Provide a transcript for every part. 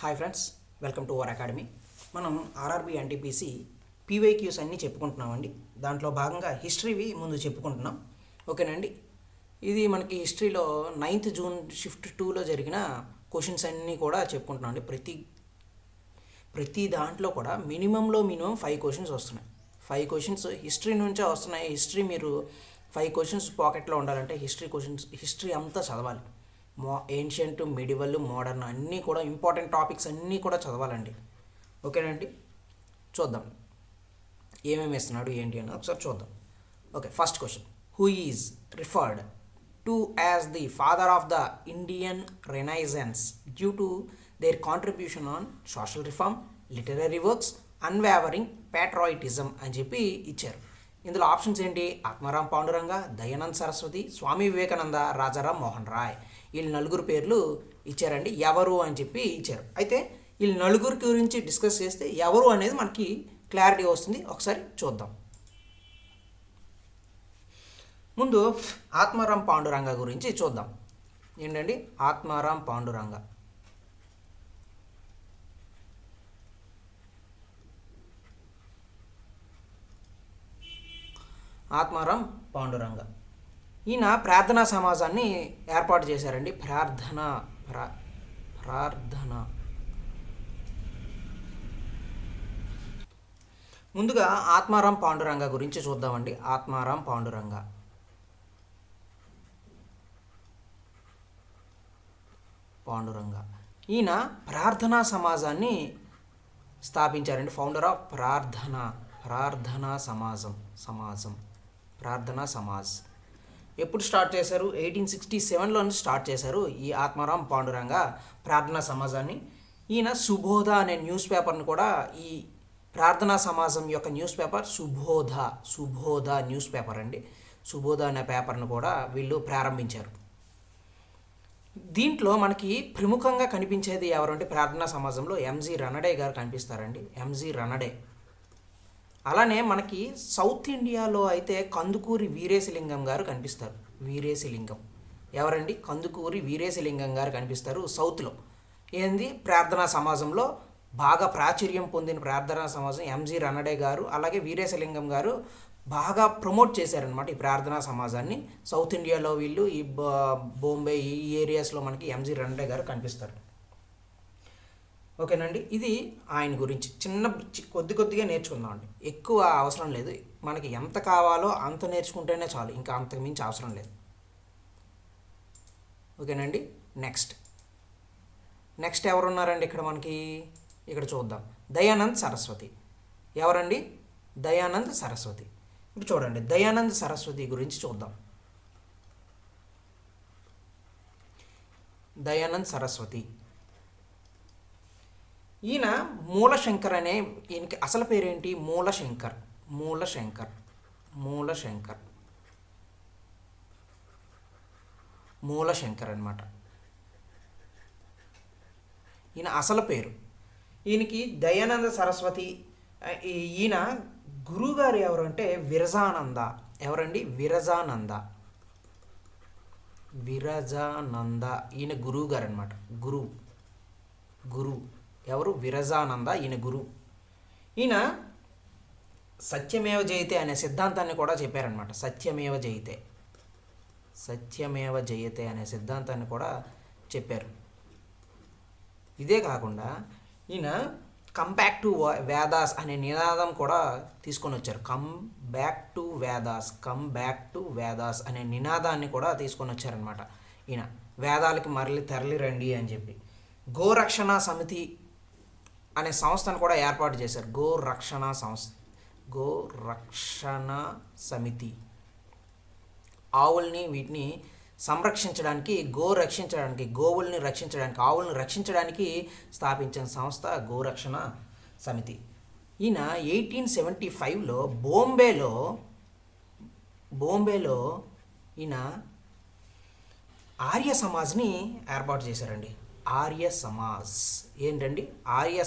Hi friends, welcome to our academy. మనం RRB NTPC PYQs అన్నీ చెప్పుకుంటున్నామండి. దాంట్లో భాగంగా హిస్టరీవి ముందు చెప్పుకుంటున్నాం. ఓకేనండి. ఇది మనకి హిస్టరీలో 9th జూన్ షిఫ్ట్ 2లో జరిగిన క్వశ్చన్స్ అన్నీ కూడా చెప్పుకుంటున్నాం అండి. ప్రతి దాంట్లో కూడా మినిమం 5 క్వశ్చన్స్ వస్తున్నాయి. 5 క్వశ్చన్స్ హిస్టరీ నుంచే వస్తున్నాయి. హిస్టరీ మీరు 5 క్వశ్చన్స్ పాకెట్లో ఉండాలంటే హిస్టరీ అంతా చదవాలి. ఏన్షియంట్, మిడివల్, మోడర్న్ అన్నీ కూడా ఇంపార్టెంట్ టాపిక్స్ అన్నీ కూడా చదవాలండి. ఓకేనండి. చూద్దాం ఏమేమి ఇస్తున్నాడు ఏంటి అని ఒకసారి చూద్దాం. Okay, first question. Who is referred to as the father of the Indian renaissance due to their contribution on social reform, literary works, unwavering patriotism అని చెప్పి ఇచ్చారు. ఇందులో ఆప్షన్స్ ఏంటి? ఆత్మారాం పాండురంగ, దయానంద్ సరస్వతి, స్వామి వివేకానంద, రాజారాం మోహన్ రాయ్. వీళ్ళు నలుగురు పేర్లు ఇచ్చారండి. ఎవరు అని చెప్పి ఇచ్చారు. అయితే వీళ్ళు నలుగురి గురించి డిస్కస్ చేస్తే ఎవరు అనేది మనకి క్లారిటీ వస్తుంది. ఒకసారి చూద్దాం. ముందు ఆత్మారాం పాండురంగ గురించి చూద్దాం. ఏంటండి ఆత్మారాం పాండురంగ? ఆత్మారాం పాండురంగ ఈయన ప్రార్థనా సమాజాన్ని ఏర్పాటు చేశారండి. ప్రార్థన ముందుగా ఆత్మారాం పాండురంగ గురించి చూద్దామండి. ఆత్మారాం పాండురంగ ఈయన ప్రార్థనా సమాజాన్ని స్థాపించారండి. ఫౌండర్ ఆఫ్ ప్రార్థనా సమాజ్. ఎప్పుడు స్టార్ట్ చేశారు? 1867లో స్టార్ట్ చేశారు ఈ ఆత్మారాం పాండురంగ ప్రార్థనా సమాజాన్ని. ఈయన సుబోధ అనే న్యూస్ పేపర్ని కూడా, ఈ ప్రార్థనా సమాజం యొక్క న్యూస్ పేపర్ సుబోధ న్యూస్ పేపర్ అండి. సుబోధ అనే పేపర్ను కూడా వీళ్ళు ప్రారంభించారు. దీంట్లో మనకి ప్రముఖంగా కనిపించేది ఎవరంటే ప్రార్థనా సమాజంలో ఎంజి రనడే గారు కనిపిస్తారండి. ఎంజి రనడే. అలానే మనకి సౌత్ ఇండియాలో అయితే కందుకూరి వీరేశలింగం గారు కనిపిస్తారు. ఎవరండి? కందుకూరి వీరేశలింగం గారు కనిపిస్తారు సౌత్లో. ఏంది? ప్రార్థనా సమాజంలో బాగా ప్రాచుర్యం పొందిన ప్రార్థనా సమాజం ఎంజి రనడే గారు, అలాగే వీరేశలింగం గారు బాగా ప్రమోట్ చేశారనమాట ఈ ప్రార్థనా సమాజాన్ని. సౌత్ ఇండియాలో వీళ్ళు ఈ బాంబే ఈ ఏరియాస్లో మనకి ఎంజి రనడే గారు కనిపిస్తారు. ఓకేనండి. ఇది ఆయన గురించి కొద్దిగా నేర్చుకుందామండి. ఎక్కువ అవసరం లేదు. మనకి ఎంత కావాలో అంత నేర్చుకుంటేనే చాలు, ఇంకా అంతకు మించి అవసరం లేదు. ఓకేనండి. నెక్స్ట్ ఎవరున్నారండి ఇక్కడ మనకి? ఇక్కడ చూద్దాం. దయానంద్ సరస్వతి. ఎవరండి? దయానంద్ సరస్వతి. ఇప్పుడు చూడండి, దయానంద్ సరస్వతి గురించి చూద్దాం. దయానంద్ సరస్వతి ఈయన మూలశంకర్ అనే, ఈయనకి అసలు పేరేంటి? మూలశంకర్ అనమాట ఈయన అసలు పేరు. ఈయనకి దయానంద సరస్వతి. ఈయన గురువుగారు ఎవరు అంటే విరజానంద. ఎవరండి? విరజానంద. ఈయన గురువు గారు అనమాట. గురువు ఎవరు? విరజానంద. ఈయన గురువు. ఈయన సత్యమేవ జయతే అనే సిద్ధాంతాన్ని కూడా చెప్పారనమాట. సత్యమేవ జయతే అనే సిద్ధాంతాన్ని కూడా చెప్పారు. ఇదే కాకుండా ఈయన కమ్ బ్యాక్ టు వేదాస్ అనే నినాదం కూడా తీసుకొని వచ్చారు. కమ్ బ్యాక్ టు వేదాస్ అనే నినాదాన్ని కూడా తీసుకొని వచ్చారనమాట. ఈయన వేదాలకి మరలి తరలి రండి అని చెప్పి గోరక్షణ సమితి అనే సంస్థను కూడా ఏర్పాటు చేశారు. గోరక్షణ సమితి. ఆవుల్ని వీటిని సంరక్షించడానికి, గోవుల్ని రక్షించడానికి, ఆవుల్ని రక్షించడానికి స్థాపించిన సంస్థ గోరక్షణ సమితి. ఈయన 1875లో బొంబేలో ఈయన ఆర్య సమాజ్ని ఏర్పాటు చేశారండి. ఆర్య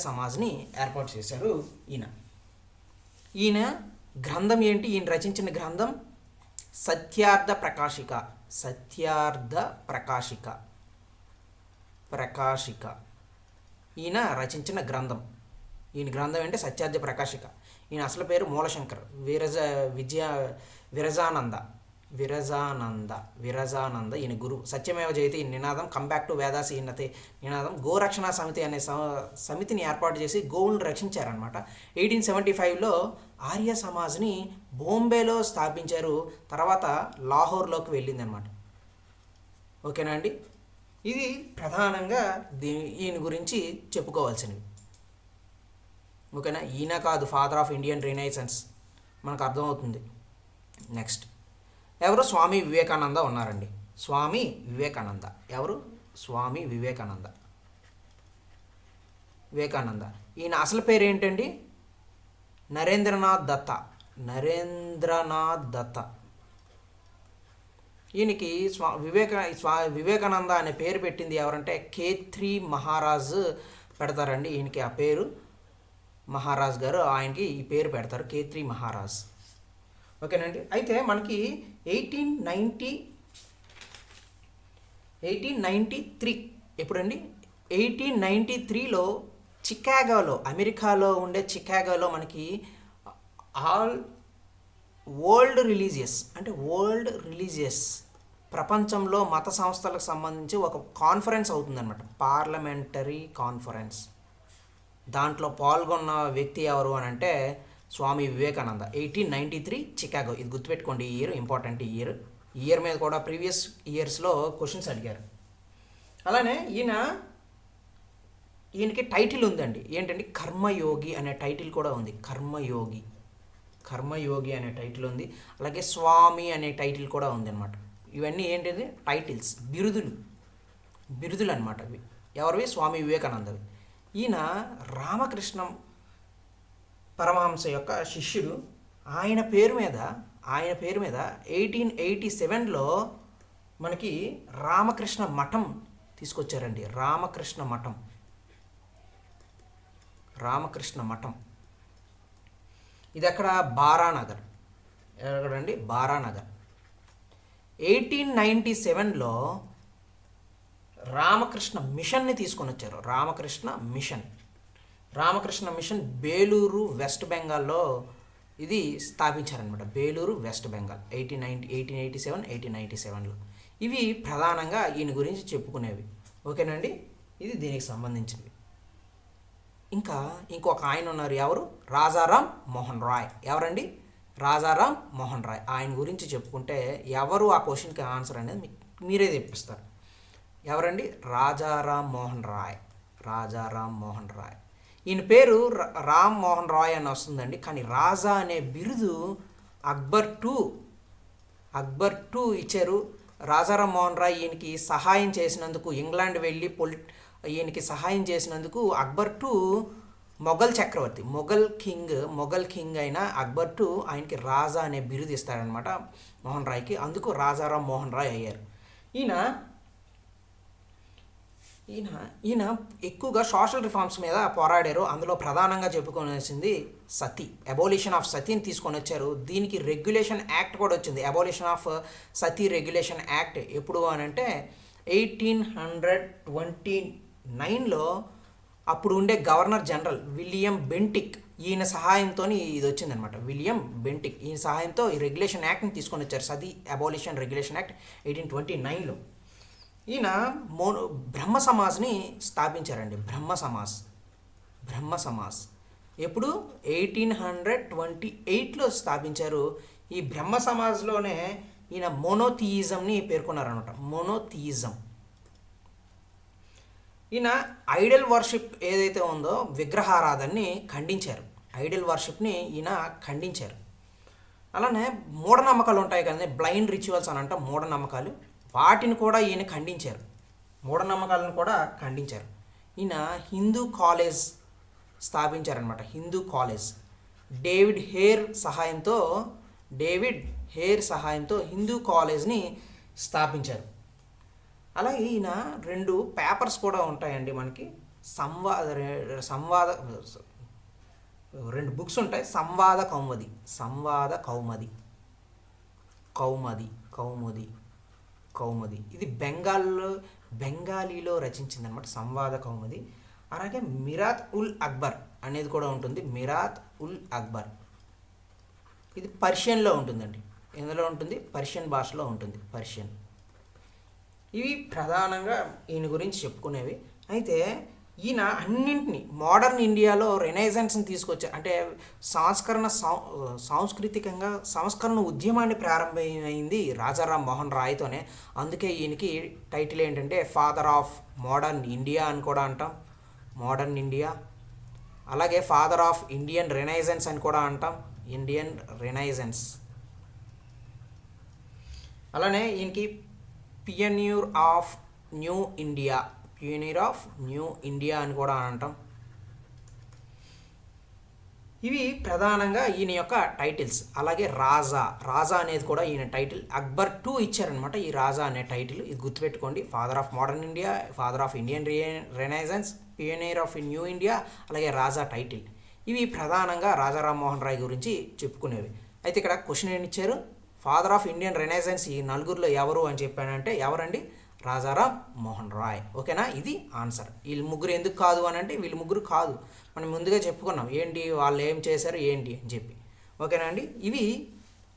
సమాజ్ని ఏర్పాటు చేశారు ఈయన గ్రంథం ఏంటి? ఈయన రచించిన గ్రంథం సత్యార్థ ప్రకాశిక. ఈయన రచించిన గ్రంథం. ఈయన గ్రంథం ఏంటి? సత్యార్థ ప్రకాశిక. ఈయన అసలు పేరు మూలశంకర్ విరజానంద విరజానంద ఈయన గురువు. సత్యమేవ జయతి నినాదం, కంబ్యాక్ టు వేదాసి ఈయనతే నినాదం, గోరక్షణ సమితి అనే సమితిని ఏర్పాటు చేసి గోవులను రక్షించారనమాట. 1875లో ఆర్య సమాజ్ని బాంబేలో స్థాపించారు. తర్వాత లాహోర్లోకి వెళ్ళిందనమాట. ఓకేనా అండి? ఇది ప్రధానంగా ఈయన గురించి చెప్పుకోవాల్సినవి. ఓకేనా? ఈయన కాదు ఫాదర్ ఆఫ్ ఇండియన్ రినైసెన్స్, మనకు అర్థమవుతుంది. నెక్స్ట్ ఎవరు? స్వామి వివేకానంద ఉన్నారండి. స్వామి వివేకానంద ఎవరు? స్వామి వివేకానంద. ఈయన అసలు పేరు ఏంటండి? నరేంద్రనాథ్ దత్త. ఈయనకి వివేకానంద అనే పేరు పెట్టింది ఎవరంటే ఖేత్రి మహారాజ్ పెడతారండి. ఈయనకి ఆ పేరు మహారాజ్ గారు ఆయనకి ఈ పేరు పెడతారు, ఖేత్రి మహారాజ్. ఓకేనండి? అయితే మనకి 1893 ఎప్పుడండి? 1893లో చికాగోలో, అమెరికాలో ఉండే చికాగోలో మనకి వరల్డ్ రిలీజియస్ ప్రపంచంలో మత సంస్థలకు సంబంధించి ఒక కాన్ఫరెన్స్ అవుతుందన్నమాట, పార్లమెంటరీ కాన్ఫరెన్స్. దాంట్లో పాల్గొన్న వ్యక్తి ఎవరు అని అంటే స్వామి వివేకానంద. 1893 చికాగో. ఇది గుర్తుపెట్టుకోండి, ఈ ఇయర్ ఇంపార్టెంట్. ఇయర్ మీద కూడా ప్రీవియస్ ఇయర్స్లో క్వశ్చన్స్ అడిగారు. అలానే ఈయనకి టైటిల్ ఉందండి. ఏంటంటే కర్మయోగి అనే టైటిల్ కూడా ఉంది. కర్మయోగి అనే టైటిల్ ఉంది. అలాగే స్వామి అనే టైటిల్ కూడా ఉంది అనమాట. ఇవన్నీ ఏంటిది? టైటిల్స్, బిరుదులు అనమాట. అవి ఎవరివి? స్వామి వివేకానందవి. ఈయన రామకృష్ణ పరమహంస యొక్క శిష్యుడు. ఆయన పేరు మీద 1887లో మనకి రామకృష్ణ మఠం తీసుకొచ్చారండి. రామకృష్ణ మఠం ఇది ఎక్కడ? బారానగర్. ఎక్కడండి? బారానగర్. 1897లో రామకృష్ణ మిషన్ని తీసుకొని వచ్చారు. రామకృష్ణ మిషన్ బేలూరు, వెస్ట్ బెంగాల్లో ఇది స్థాపించారనమాట. బేలూరు, వెస్ట్ బెంగాల్ 1887లో. ఇవి ప్రధానంగా ఈయన గురించి చెప్పుకునేవి. ఓకేనండి? ఇది దీనికి సంబంధించినవి. ఇంకా ఇంకొక ఆయన ఉన్నారు. ఎవరు? రాజారాం మోహన్ రాయ్. ఎవరండి? రాజారాం మోహన్ రాయ్. ఆయన గురించి చెప్పుకుంటే ఎవరు ఆ క్వశ్చన్కి ఆన్సర్ అనేది మీరే తెప్పిస్తారు. ఎవరండి? రాజారాం మోహన్ రాయ్. ఈయన పేరు రామ్ మోహన్ రాయ్ అని వస్తుందండి. కానీ రాజా అనే బిరుదు అక్బర్ టూ ఇచ్చారు. రాజారాం మోహన్ రాయ్ ఈయనకి సహాయం చేసినందుకు, ఇంగ్లాండ్ వెళ్ళి ఈయనకి సహాయం చేసినందుకు అక్బర్ టూ మొఘల్ చక్రవర్తి, మొఘల్ కింగ్ అయిన అక్బర్ టూ ఆయనకి రాజా అనే బిరుదు ఇస్తారనమాట మోహన్ రాయ్కి. అందుకు రాజారాం మోహన్ రాయ్ అయ్యారు. ఈయన ఎక్కువగా సోషల్ రిఫార్మ్స్ మీద పోరాడారు. అందులో ప్రధానంగా చెప్పుకోవాల్సింది సతీ, అబోలిషన్ ఆఫ్ సతీని తీసుకొని వచ్చారు. దీనికి రెగ్యులేషన్ యాక్ట్ కూడా వచ్చింది. Abolition of Sati regulation act ఎప్పుడు అని అంటే 1829లో అప్పుడు ఉండే గవర్నర్ జనరల్ విలియం బెంటిక్ ఈయన సహాయంతో ఇది వచ్చిందనమాట. ఈయన సహాయంతో ఈ రెగ్యులేషన్ యాక్ట్ని తీసుకొని వచ్చారు. సతీ అబోలిషన్ రెగ్యులేషన్ యాక్ట్ 1829లో. ఈయన బ్రహ్మ సమాజ్ని స్థాపించారండి. బ్రహ్మ సమాజ్ ఎప్పుడు? 1828లో స్థాపించారు. ఈ బ్రహ్మ సమాజ్లోనే ఈయన మోనోథియిజంని పేర్కొన్నారనమాట. ఈయన ఐడల్ వర్షిప్ ఏదైతే ఉందో విగ్రహారాధనని ఖండించారు. ఈయన ఖండించారు. అలానే మూఢనమ్మకాలు ఉంటాయి కదండి, బ్లైండ్ రిచువల్స్ అని అంటాం, మూఢనమ్మకాలు. వాటిని కూడా ఈయన ఖండించారు. మూఢనమ్మకాలను కూడా ఖండించారు. ఈయన హిందూ కాలేజ్ స్థాపించారనమాట. డేవిడ్ హేర్ సహాయంతో హిందూ కాలేజ్ని స్థాపించారు. అలాగే ఈయన 2 పేపర్స్ కూడా ఉంటాయండి మనకి. సంవాద 2 బుక్స్ ఉంటాయి. సంవాద కౌముది ఇది బెంగాలీలో రచించింది అనమాట. సంవాద కౌముది. అలాగే మిరాత్ ఉల్ అక్బర్ అనేది కూడా ఉంటుంది. మిరాత్ ఉల్ అక్బర్ ఇది పర్షియన్లో ఉంటుందండి. ఎందులో ఉంటుంది? పర్షియన్ భాషలో ఉంటుంది. పర్షియన్. ఇవి ప్రధానంగా ఈయన గురించి చెప్పుకునేవి. అయితే ఈయన అన్నింటినీ మోడర్న్ ఇండియాలో రెనైజెన్స్ని తీసుకొచ్చారు. అంటే సాంస్కృతికంగా సంస్కరణ ఉద్యమాన్ని ప్రారంభమైంది రాజారాం మోహన్ రాయ్తోనే. అందుకే ఈయనకి టైటిల్ ఏంటంటే ఫాదర్ ఆఫ్ మోడర్న్ ఇండియా అని కూడా అంటాం. Modern India. అలాగే ఫాదర్ ఆఫ్ ఇండియన్ రెనైజెన్స్ అని కూడా అంటాం. Indian renaissance. అలానే ఈయనకి pioneer of new India, pioneer of new India అని కూడా అంటాం. ఇవి ప్రధానంగా ఈయన యొక్క టైటిల్స్. అలాగే రాజా అనేది కూడా ఈయన టైటిల్. అక్బర్ 2 ఇచ్చారనమాట ఈ రాజా అనే టైటిల్. ఇది గుర్తుపెట్టుకోండి. Father of modern India, father of Indian renaissance, pioneer of new India, అలాగే రాజా టైటిల్. ఇవి ప్రధానంగా రాజా రామ్మోహన్ రాయ్ గురించి చెప్పుకునేవి. అయితే ఇక్కడ క్వశ్చన్ ఏమి ఇచ్చారు? ఫాదర్ ఆఫ్ ఇండియన్ రెనైజెన్స్ ఈ నలుగురిలో ఎవరు అని చెప్పానంటే ఎవరండి? రాజారాం మోహన్ రాయ్. ఓకేనా? ఇది ఆన్సర్. వీళ్ళు ముగ్గురు ఎందుకు కాదు అని అంటే వీళ్ళు ముగ్గురు కాదు, మనం ముందుగా చెప్పుకున్నాం ఏంటి వాళ్ళు ఏం చేశారు ఏంటి అని చెప్పి. ఓకేనా అండి? ఇవి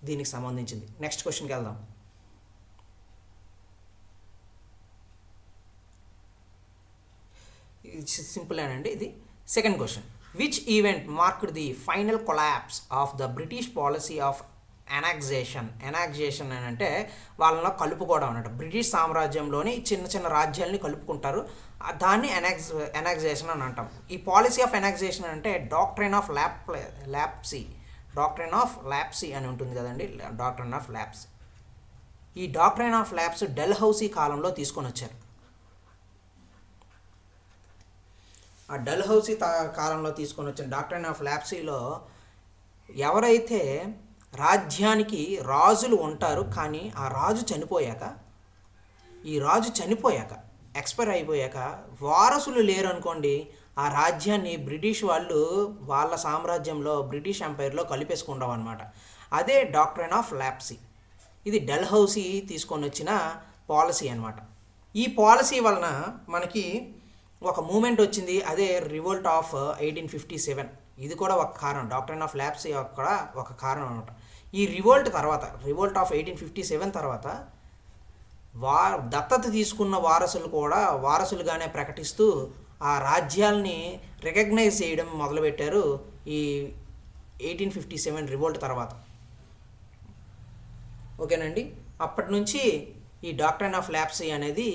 దీనికి సంబంధించింది. నెక్స్ట్ క్వశ్చన్కి వెళ్దాం. సింపుల్ అండి ఇది. Second question. Which event marked the final collapse of the British policy of annexation అని అంటే వాళ్ళలో కలుపుకోవడం అన్నట్టు. బ్రిటిష్ సామ్రాజ్యంలోని చిన్న చిన్న రాజ్యాలని కలుపుకుంటారు, దాన్ని ఎనాక్సేషన్ అని అంటాం. ఈ పాలసీ ఆఫ్ ఎనాక్సేషన్ అంటే డాక్ట్రైన్ ఆఫ్ ల్యాప్సీ అని ఉంటుంది కదండి. Doctrine of lapse. ఈ డాక్ట్రైన్ ఆఫ్ ల్యాప్స్ డల్హౌసీ కాలంలో తీసుకొని వచ్చారు. ఆ డల్హౌసీ కాలంలో తీసుకొని వచ్చిన డాక్ట్రైన్ ఆఫ్ ల్యాప్సీలో ఎవరైతే రాజ్యానికి రాజులు ఉంటారు, కానీ ఆ రాజు చనిపోయాక ఎక్స్పైర్ అయిపోయాక వారసులు లేరు అనుకోండి, ఆ రాజ్యాన్ని బ్రిటిష్ వాళ్ళు వాళ్ళ సామ్రాజ్యంలో బ్రిటిష్ ఎంపైర్లో కలిపేసుకుంటాం అనమాట. అదే డాక్ట్రైన్ ఆఫ్ ల్యాప్సీ. ఇది డల్హౌసీ తీసుకొని వచ్చిన పాలసీ అనమాట. ఈ పాలసీ వలన మనకి ఒక మూమెంట్ వచ్చింది, అదే రివోల్ట్ ఆఫ్ 1857. ఇది కూడా ఒక కారణం. డాక్ట్రైన్ ఆఫ్ ల్యాప్సీ కూడా ఒక కారణం అనమాట. ఈ రివోల్ట్ ఆఫ్ 1857 తర్వాత దత్తత తీసుకున్న వారసులు కూడా వారసులుగానే ప్రకటిస్తూ ఆ రాజ్యాల్ని రికగ్నైజ్ చేయడం మొదలుపెట్టారు ఈ 1857 రివోల్ట్ తర్వాత. ఓకేనండి? అప్పటి నుంచి ఈ డాక్ట్రైన్ ఆఫ్ ల్యాప్సీ అనేది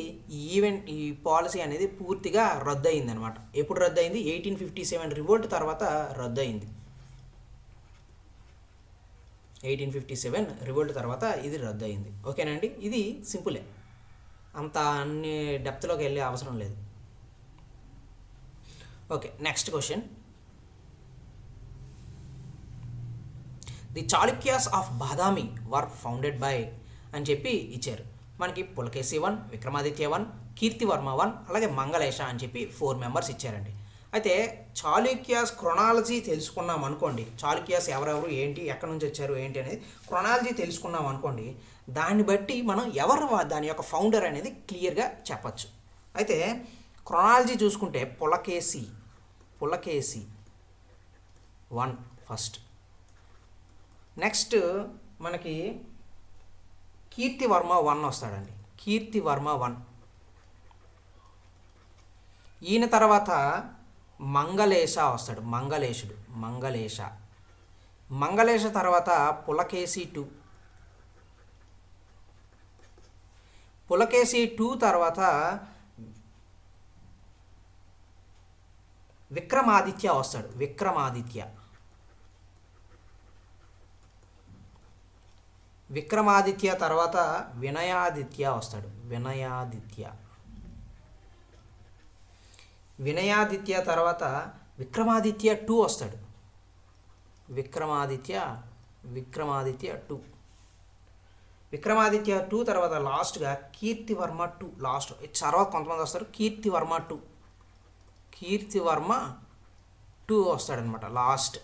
ఈ పాలసీ అనేది పూర్తిగా రద్దయింది అనమాట. ఎప్పుడు రద్దయింది? 1857 రివోల్ట్ తర్వాత రద్దయింది. 1857 రివోల్ట్ తర్వాత ఇది రద్దయింది. ఓకేనండి? ఇది సింపులే, అంత అన్ని డెప్త్లోకి వెళ్ళే అవసరం లేదు. Okay, next question. The Chalukyas of Badami were founded by అని చెప్పి ఇచ్చారు. మనకి పులకేశి 1, విక్రమాదిత్య 1, కీర్తివర్మ 1, అలాగే మంగళేశ అని చెప్పి 4 మెంబర్స్ ఇచ్చారండి. అయితే చాళుక్యాస్ క్రొనాలజీ తెలుసుకున్నాం అనుకోండి, చాళుక్యాస్ ఎవరెవరు ఏంటి ఎక్కడి నుంచి వచ్చారు ఏంటి అనేది క్రొనాలజీ తెలుసుకున్నాం అనుకోండి, దాన్ని బట్టి మనం దాని యొక్క ఫౌండర్ అనేది క్లియర్గా చెప్పచ్చు. అయితే క్రొనాలజీ చూసుకుంటే పులకేశి 1 ఫస్ట్. నెక్స్ట్ మనకి కీర్తివర్మ 1 వస్తాడండి. కీర్తివర్మ 1. ఈయన తర్వాత మంగళేశ వస్తాడు. మంగళేశ తర్వాత పులకేశి 2. పులకేశి 2 తర్వాత విక్రమాదిత్య వస్తాడు. విక్రమాదిత్య తర్వాత వినయాదిత్య వస్తాడు. వినయాదిత్య తర్వాత విక్రమాదిత్య 2 వస్తాడు. విక్రమాదిత్య 2 తర్వాత లాస్ట్గా కీర్తివర్మ 2. లాస్ట్ తర్వాత కొంతమంది వస్తారు. కీర్తివర్మ 2 వస్తాడనమాట లాస్ట్.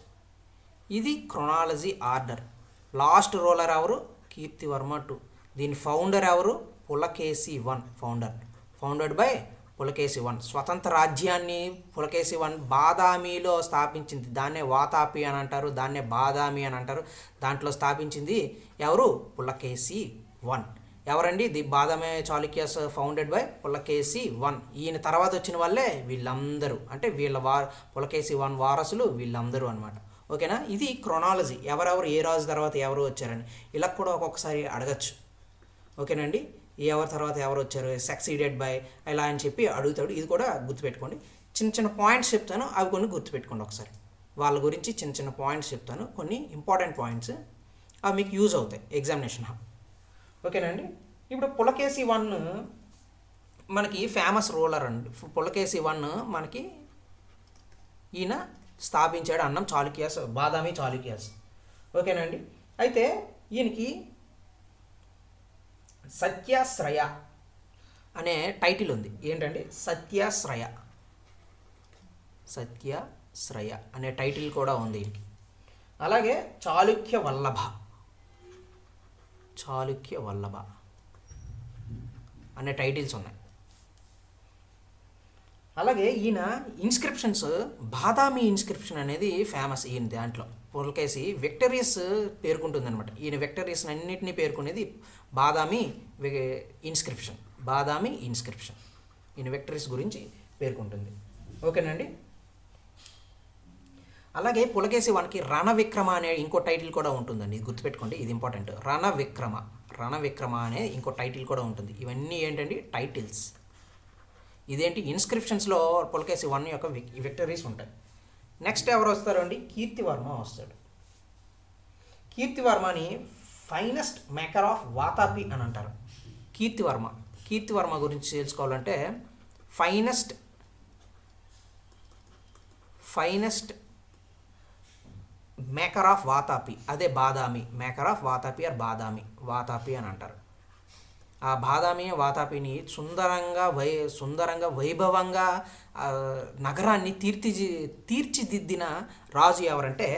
ఇది క్రొనాలజీ ఆర్డర్. లాస్ట్ రోలర్ ఎవరు? కీర్తివర్మ 2. దీని ఫౌండర్ ఎవరు? Pulakeshi 1 founded by Pulakeshi one. స్వతంత్ర రాజ్యాన్ని పులకేశి వన్ బాదామిలో స్థాపించింది. దాన్నే వాతాపి అని అంటారు, దాన్నే బాదామి అని అంటారు. దాంట్లో స్థాపించింది ఎవరు? పులకేశి వన్. ఎవరండి? The Badami Chalukyas founded by Pulakeshi one. ఈయన తర్వాత వచ్చిన వాళ్ళే వీళ్ళందరూ, అంటే వీళ్ళ పులకేశి వన్ వారసులు వీళ్ళందరూ అనమాట. ఓకేనా? ఇది క్రొనాలజీ, ఎవరెవరు ఏ రాజు తర్వాత ఎవరు వచ్చారని. ఇలా కూడా ఒక్కొక్కసారి అడగచ్చు. ఓకేనండి? ఎవరి తర్వాత ఎవరు వచ్చారు, సక్సీడెడ్ బై ఇలా అని చెప్పి అడుగుతాడు. ఇది కూడా గుర్తుపెట్టుకోండి. చిన్న చిన్న పాయింట్స్ చెప్తాను, అవి కొన్ని గుర్తుపెట్టుకోండి ఒకసారి. వాళ్ళ గురించి చిన్న చిన్న పాయింట్స్ చెప్తాను, కొన్ని ఇంపార్టెంట్ పాయింట్స్, అవి మీకు యూజ్ అవుతాయి ఎగ్జామినేషన్. ఓకేనండి? ఇప్పుడు పులకేశి వన్ మనకి ఫేమస్ రూలర్ అండి. పులకేశి వన్ మనకి ఈయన స్థాపించాడు అన్నం చాళుక్యాస్, బాదామి చాళుక్యాస్. ఓకేనండి? అయితే ఈయనకి సత్యాశ్రయ అనే టైటిల్ ఉంది. ఏంటంటే సత్యాశ్రయ, సత్యాశ్రయ అనే టైటిల్ కూడా ఉంది ఈయనకి. అలాగే చాళుక్య వల్లభ, చాళుక్య వల్లభ అనే టైటిల్స్ ఉన్నాయి. అలాగే ఈయన ఇన్స్క్రిప్షన్స్, బాదామి ఇన్స్క్రిప్షన్ అనేది ఫేమస్ ఈయన. దాంట్లో పులకేశి విక్టరీస్ పేర్కొంటుందన్నమాట. ఈయన విక్టరీస్ అన్నింటినీ పేర్కొనేది బాదామి ఇన్స్క్రిప్షన్, బాదామి ఇన్స్క్రిప్షన్ ఈయన విక్టరీస్ గురించి పేర్కొంటుంది. ఓకేనండి? అలాగే పులకేశి వన్కి రణవిక్రమ అనే ఇంకో టైటిల్ కూడా ఉంటుందండి. ఇది గుర్తుపెట్టుకోండి, ఇది ఇంపార్టెంట్. రణవిక్రమ, రణవిక్రమ అనే ఇంకో టైటిల్ కూడా ఉంటుంది. ఇవన్నీ ఏంటండి? టైటిల్స్. ఇదేంటి? ఇన్స్క్రిప్షన్స్లో పులకేశి వన్ యొక్క విక్టరీస్ ఉంటాయి. నెక్స్ట్ ఎవరు వస్తారు అండి? కీర్తివర్మ వస్తాడు. కీర్తివర్మని ఫైనెస్ట్ మేకర్ ఆఫ్ వాతాపి అని అంటారు. కీర్తివర్మ, కీర్తివర్మ గురించి తెలుసుకోవాలంటే ఫైనెస్ట్ మేకర్ ఆఫ్ వాతాపి, అదే Badami. Maker of Vatapi or Badami, Vatapi అని అంటారు. ఆ బాదామి వాతాపిని సుందరంగా వైభవంగా నగరాన్ని తీర్చిదిద్దిన రాజు ఎవరంటే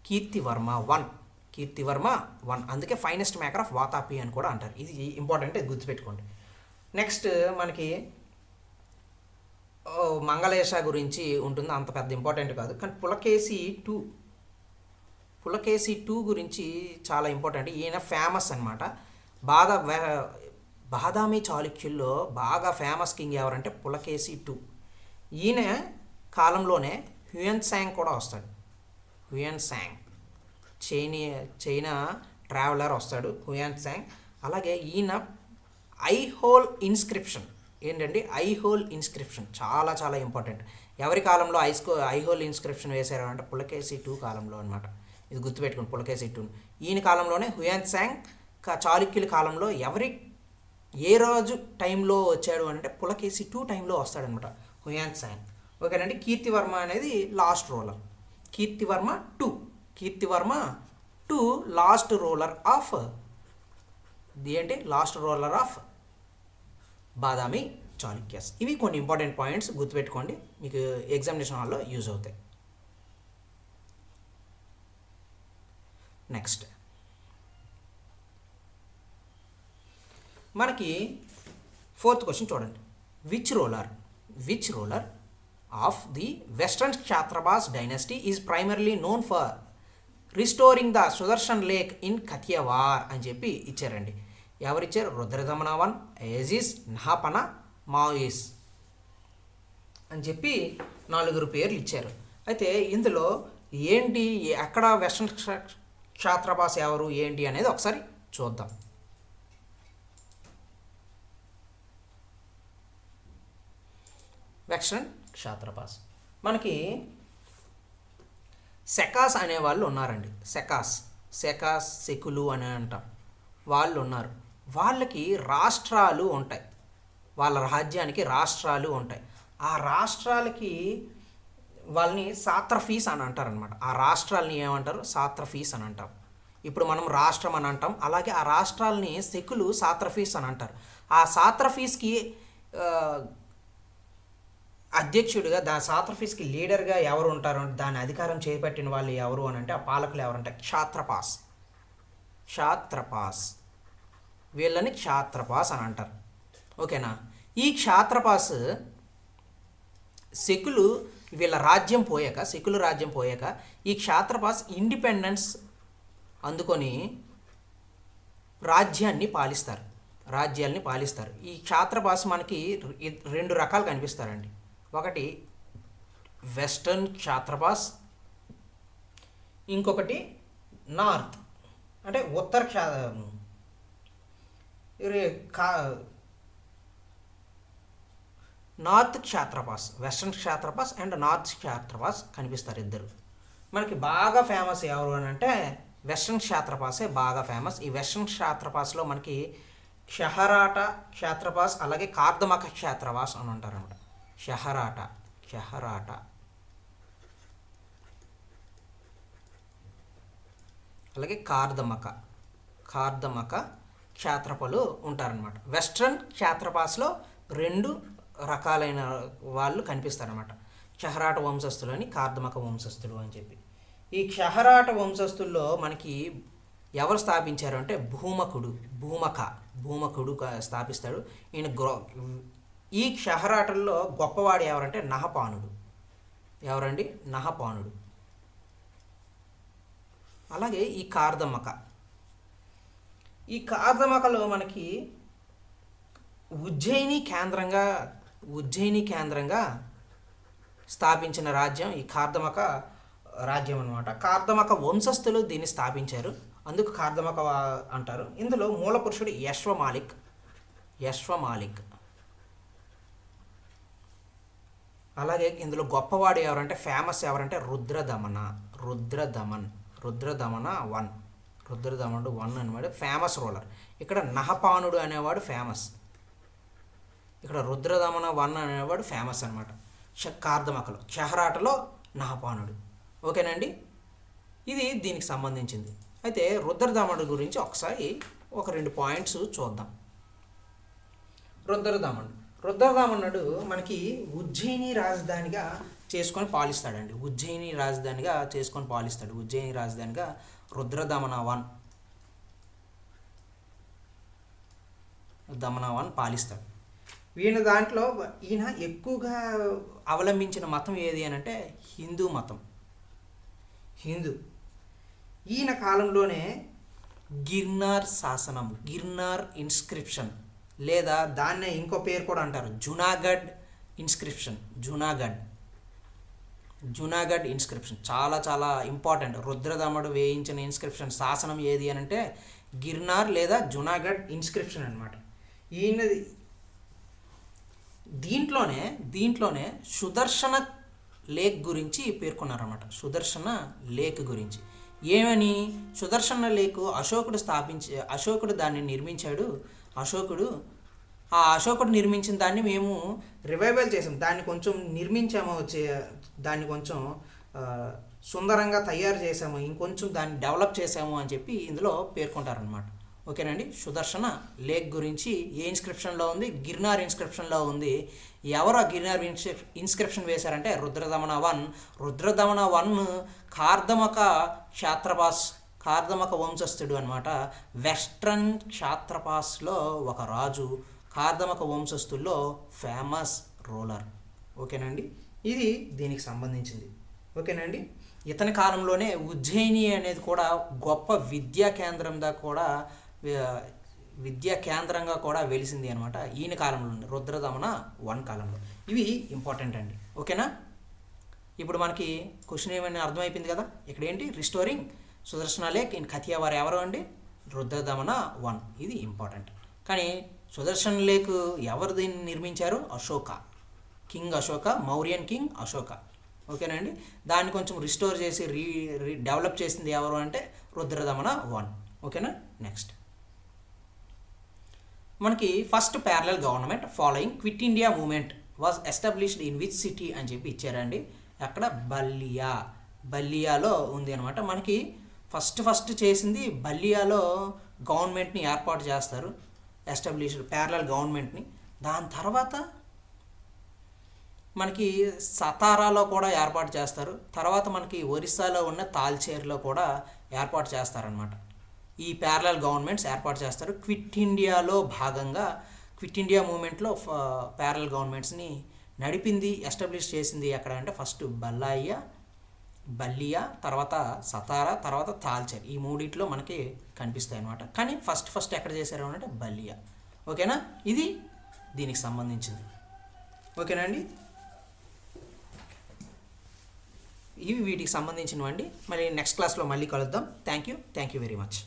కీర్తివర్మ వన్. కీర్తివర్మ వన్, అందుకే ఫైనెస్ట్ మేకర్ ఆఫ్ వాతాపి అని కూడా అంటారు. ఇది ఇంపార్టెంట్, ఇది గుర్తుపెట్టుకోండి. నెక్స్ట్ మనకి మంగళేశ గురించి ఉంటుంది, అంత పెద్ద ఇంపార్టెంట్ కాదు. కానీ పులకేశి టూ గురించి చాలా ఇంపార్టెంట్. ఈయన ఫేమస్ అనమాట. బాదామి చాళుక్యుల్లో బాగా ఫేమస్ కింగ్ ఎవరంటే పులకేశి టూ. ఈయన కాలంలోనే హ్యూయన్సాంగ్ కూడా వస్తాడు. హ్యూయన్సాంగ్ చైనా ట్రావెలర్ వస్తాడు, హ్యూయన్సాంగ్. అలాగే ఈయన ఐహోల్ ఇన్స్క్రిప్షన్, ఏంటంటే ఐహోల్ ఇన్స్క్రిప్షన్ చాలా చాలా ఇంపార్టెంట్. ఎవరి కాలంలో ఐహోల్ ఇన్స్క్రిప్షన్ వేశారు అంటే పులకేశి టూ కాలంలో అనమాట. ఇది గుర్తుపెట్టుకోండి, పులకేశి టూ. ఈయన కాలంలోనే హ్యూయన్సాంగ్, చాళుక్యుల కాలంలో ఏ రాజు టైంలో వచ్చాడు అంటే పులకేశి టూ టైంలో వస్తాడనమాట హ్యూయన్సాంగ్. ఓకేనండి? కీర్తివర్మ అనేది last ruler. Kirtivarma two last ruler of Badami Chalukyas. ఇవి కొన్ని ఇంపార్టెంట్ పాయింట్స్ గుర్తుపెట్టుకోండి, మీకు ఎగ్జామినేషన్ హాల్లో యూజ్ అవుతాయి. నెక్స్ట్ మనకి ఫోర్త్ క్వశ్చన్ చూడండి. Which ruler of the western Kshatrapas dynasty is primarily known for restoring the Sudarshan lake in Kathiawar అని చెప్పి ఇచ్చారండి. ఎవరిచ్చారు? రుద్రదమన వన్, ఏజిస్, నహాపన, మాయిస్ అని చెప్పి 4 పేర్లు ఇచ్చారు. అయితే ఇందులో ఏంటి, ఎక్కడ వెస్టర్న్ క్షాత్రపాస్ ఎవరు ఏంటి అనేది ఒకసారి చూద్దాం. వెస్టర్న్ క్షాత్రపాస్ మనకి సెకాస్ అనేవాళ్ళు ఉన్నారండి. సెకాస్, సెకులు అని అంటాం. వాళ్ళు ఉన్నారు. వాళ్ళకి రాష్ట్రాలు ఉంటాయి, వాళ్ళ రాజ్యానికి రాష్ట్రాలు ఉంటాయి. ఆ రాష్ట్రాలకి వాళ్ళని సాత్రఫీస్ అని అంటారనమాట. ఆ రాష్ట్రాలని ఏమంటారు? సాత్రఫీస్ అని అంటాం. ఇప్పుడు మనం రాష్ట్రం అని అంటాం, అలాగే ఆ రాష్ట్రాలని సెకులు సాత్రఫీస్ అని అంటారు. ఆ సాత్రఫీస్కి అధ్యక్షుడిగా, సాత్రఫీస్కి లీడర్గా ఎవరు ఉంటారు, దాని అధికారం చేపట్టిన వాళ్ళు ఎవరు అని అంటే ఆ పాలకులు ఎవరంటే క్షాత్రపాస్. వీళ్ళని క్షాత్రపాస్ అని అంటారు. ఓకేనా? ఈ క్షాత్రపాస్ శకులు వీళ్ళ రాజ్యం పోయాక, శకులు రాజ్యం పోయాక ఈ క్షాత్రపాస్ ఇండిపెండెన్స్ అందుకొని రాజ్యాన్ని పాలిస్తారు. ఈ క్షాత్రపాస్ మనకి రెండు రకాలు కనిపిస్తారండి. ఒకటి వెస్టర్న్ క్షాత్రపాస్, ఇంకొకటి నార్త్ అంటే నార్త్ క్షాత్రపాస్, వెస్టర్న్ క్షాత్రపాస్ అండ్ నార్త్ క్షాత్రపాస్ కనిపిస్తారు ఇద్దరు. మనకి బాగా ఫేమస్ ఎవరు అని అంటే వెస్టర్న్ క్షాత్రపాసే బాగా ఫేమస్. ఈ వెస్టర్న్ క్షాత్రపాస్లో మనకి క్షహరాట క్షాత్రపాస్ అలాగే కార్దమక క్షాత్రపాస్ అని అంటారన్నమాట. క్షహరాట అలాగే కార్దమక క్షాత్రపలు ఉంటారనమాట. వెస్ట్రన్ క్షాత్రపాస్లో రెండు రకాలైన వాళ్ళు కనిపిస్తారనమాట. క్షహరాట వంశస్థులు అని, కార్దమక వంశస్థులు అని చెప్పి. ఈ క్షహరాట వంశస్థుల్లో మనకి ఎవరు స్థాపించారు అంటే భూమకుడు స్థాపిస్తాడు. ఈయన ఈ క్షహరాటల్లో గొప్పవాడు ఎవరంటే నహపానుడు. అలాగే ఈ కార్దమకలో మనకి ఉజ్జయిని కేంద్రంగా స్థాపించిన రాజ్యం ఈ కార్దమక రాజ్యం అనమాట. కార్దమక వంశస్థులు దీన్ని స్థాపించారు, అందుకు కార్దమక అంటారు. ఇందులో మూల పురుషుడు యశ్వమాలిక్. అలాగే ఇందులో గొప్పవాడు ఎవరంటే ఫేమస్ ఎవరంటే రుద్రదమనుడు 1 అనేవాడు ఫేమస్ రూలర్. ఇక్కడ నహపానుడు అనేవాడు ఫేమస్, ఇక్కడ రుద్రదమన 1 అనేవాడు ఫేమస్ అనమాట. కార్దమకలో, క్షహరాటలో నహపానుడు. ఓకేనండి, ఇది దీనికి సంబంధించింది. అయితే రుద్రదమనుడు గురించి ఒకసారి ఒక 2 పాయింట్స్ చూద్దాం. రుద్రదమనుడు మనకి ఉజ్జయిని రాజధానిగా చేసుకొని పాలిస్తాడండి. ఉజ్జయిని రాజధానిగా రుద్రదమన 1 పాలిస్తాడు. ఈయన ఎక్కువగా అవలంబించిన మతం ఏది అని అంటే హిందూ మతం. ఈయన కాలంలోనే గిర్నార్ ఇన్స్క్రిప్షన్ లేదా దాన్నే ఇంకో పేరు కూడా అంటారు జునాగఢ్ ఇన్స్క్రిప్షన్ చాలా చాలా ఇంపార్టెంట్. రుద్రదమనుడు వేయించిన ఇన్స్క్రిప్షన్ శాసనం ఏది అని అంటే గిర్నార్ లేదా జునాగఢ్ ఇన్స్క్రిప్షన్ అనమాట. ఈయనది దీంట్లోనే సుదర్శన లేక్ గురించి పేర్కొన్నారన్నమాట. సుదర్శన లేక్ గురించి ఏమని, సుదర్శన లేక్ అశోకుడు దాన్ని నిర్మించాడు. అశోకుడు నిర్మించిన దాన్ని మేము రివైవల్ చేసాం, దాన్ని కొంచెం నిర్మించాము, దాన్ని కొంచెం సుందరంగా తయారు చేసాము, ఇంకొంచెం దాన్ని డెవలప్ చేసాము అని చెప్పి ఇందులో పేర్కొంటారనమాట. ఓకేనండి, సుదర్శన లేక్ గురించి ఏ ఇన్స్క్రిప్షన్లో ఉంది? గిర్నార్ ఇన్స్క్రిప్షన్లో ఉంది. ఎవరు ఆ గిర్నార్ ఇన్స్క్రిప్షన్ వేశారంటే రుద్రదమన 1 కార్దమక వంశస్థుడు అనమాట. వెస్ట్రన్ క్షాత్రపాస్లో ఒక రాజు, కార్దమక వంశస్థుల్లో ఫేమస్ రూలర్. ఓకేనండి, ఇది దీనికి సంబంధించింది. ఓకేనండి, ఇతని కాలంలోనే ఉజ్జయిని అనేది కూడా గొప్ప విద్యా కేంద్రంగా కూడా వెలిసింది అనమాట. ఈయన కాలంలో రుద్రదమన 1 కాలంలో. ఇవి ఇంపార్టెంట్ అండి. ఓకేనా, ఇప్పుడు మనకి క్వశ్చన్ ఏమైనా అర్థమైపోయింది కదా. ఇక్కడ ఏంటి, రిస్టోరింగ్ సుదర్శన లేక్ ఇన్ కథియావారు ఎవరు అండి? రుద్రదమన 1. ఇది ఇంపార్టెంట్. కానీ సుదర్శన లేక్ ఎవరు దీన్ని నిర్మించారు? King Ashoka, Mauryan king Ashoka. ఓకేనండి, దాన్ని కొంచెం రిస్టోర్ చేసి డెవలప్ చేసింది ఎవరు అంటే రుద్రదమన 1. ఓకేనా, నెక్స్ట్ మనకి first parallel government following quit India movement was established in which city అని చెప్పి ఇచ్చారండి. అక్కడ బల్లియాలో ఉంది అనమాట. మనకి ఫస్ట్ చేసింది బల్లియాలో గవర్నమెంట్ని ఏర్పాటు చేస్తారు, ఎస్టాబ్లిష్డ్ ప్యారలల్ గవర్నమెంట్ని. దాని తర్వాత మనకి సతారాలో కూడా ఏర్పాటు చేస్తారు. తర్వాత మనకి ఒరిస్సాలో ఉన్న తాల్చేర్లో కూడా ఏర్పాటు చేస్తారనమాట. ఈ ప్యారలల్ గవర్నమెంట్స్ ఏర్పాటు చేస్తారు. క్విట్ ఇండియాలో భాగంగా క్విట్ ఇండియా మూవ్మెంట్లో ప్యారలల్ గవర్నమెంట్స్ని నడిపింది ఎస్టాబ్లిష్ చేసింది ఎక్కడ అంటే ఫస్ట్ బల్లియా, తర్వాత సతారా, తర్వాత తాల్చర్, ఈ మూడిట్లో మనకి కనిపిస్తాయి అన్నమాట. కానీ ఫస్ట్ ఎక్కడ చేశారు అంటే బల్లియా. ఓకేనా, ఇది దీనికి సంబంధించింది. ఓకేనా అండి, ఇవి వీటికి సంబంధించినవండి. మళ్ళీ నెక్స్ట్ క్లాస్లో మళ్ళీ కలుద్దాం. Thank you very much.